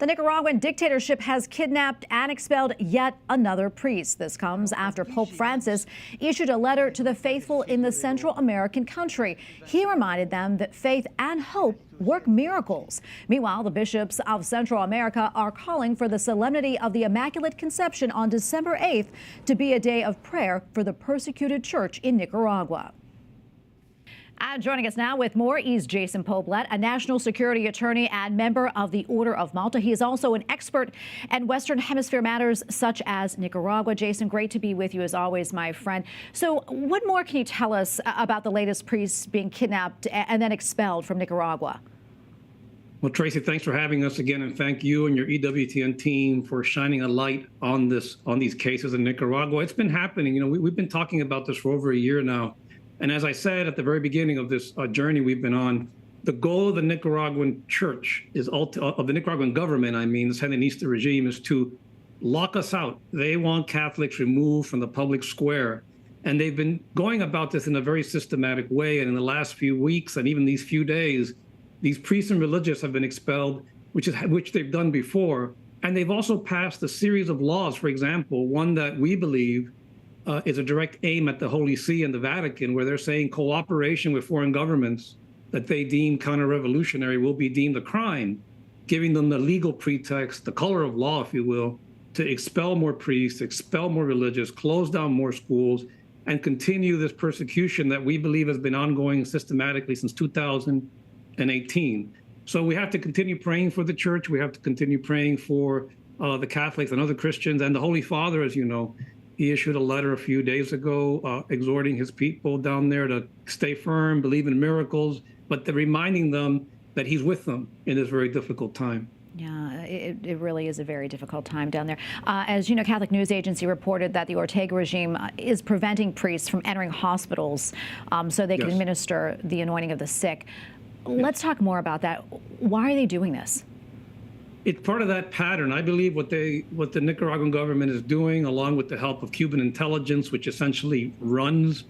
The Nicaraguan dictatorship has kidnapped and expelled yet another priest. This comes after Pope Francis issued a letter to the faithful in the Central American country. He reminded them that faith and hope work miracles. Meanwhile, the bishops of Central America are calling for the solemnity of the Immaculate Conception on December 8th to be a day of prayer for the persecuted church in Nicaragua. And joining us now with more is Jason Poblete, a national security attorney and member of the Order of Malta. He is also an expert in Western Hemisphere matters such as Nicaragua. Jason, great to be with you as always, my friend. So what more can you tell us about the latest priests being kidnapped and then expelled from Nicaragua? Well, Tracy, thanks for having us again, and thank you and your EWTN team for shining a light on these cases in Nicaragua. It's been happening. You know, we've been talking about this for over a year now. And as I said at the very beginning of this journey we've been on, the goal of the Nicaraguan church of the Nicaraguan government, the Sandinista regime, is to lock us out. They want Catholics removed from the public square. And they've been going about this in a very systematic way. And in the last few weeks and even these few days, these priests and religious have been expelled, which they've done before. And they've also passed a series of laws, for example, one that we believe is a direct aim at the Holy See and the Vatican, where they're saying cooperation with foreign governments that they deem counter-revolutionary will be deemed a crime, giving them the legal pretext, the color of law, if you will, to expel more priests, expel more religious, close down more schools, and continue this persecution that we believe has been ongoing systematically since 2018. So we have to continue praying for the church. We have to continue praying for the Catholics and other Christians, and the Holy Father, as you know. He issued a letter a few days ago exhorting his people down there to stay firm, believe in miracles, but reminding them that he's with them in this very difficult time. Yeah, it really is a very difficult time down there. As you know, Catholic News Agency reported that the Ortega regime is preventing priests from entering hospitals so they can administer the anointing of the sick. Let's talk more about that. Why are they doing this? It's part of that pattern. I believe what the Nicaraguan government is doing, along with the help of Cuban intelligence, which essentially runs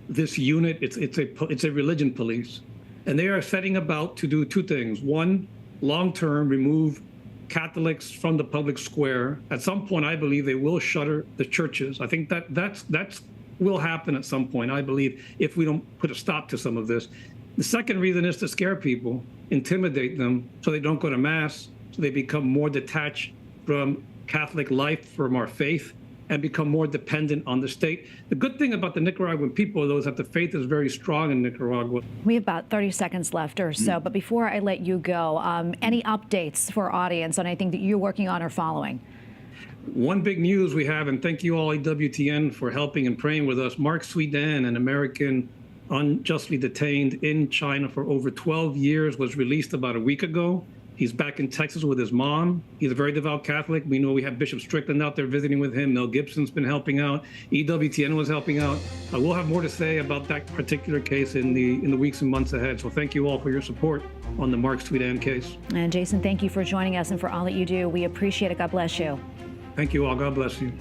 this unit, it's a religion police. And they are setting about to do two things. One, long-term, remove Catholics from the public square. At some point, I believe they will shutter the churches. I think that will happen at some point, I believe, if we don't put a stop to some of this. The second reason is to scare people, intimidate them so they don't go to Mass, so they become more detached from Catholic life, from our faith, and become more dependent on the state. The good thing about the Nicaraguan people, though, is that the faith is very strong in Nicaragua. We have about 30 seconds left or so, but before I let you go, any updates for our audience on anything that you're working on or following? One big news we have, and thank you all EWTN for helping and praying with us. Mark Sweden, an American unjustly detained in China for over 12 years, was released about a week ago. He's back in Texas with his mom. He's a very devout Catholic. We know we have Bishop Strickland out there visiting with him. Mel Gibson's been helping out. EWTN was helping out. We'll have more to say about that particular case in the weeks and months ahead. So thank you all for your support on the Mark Sweden case. And Jason, thank you for joining us and for all that you do. We appreciate it. God bless you. Thank you all. God bless you.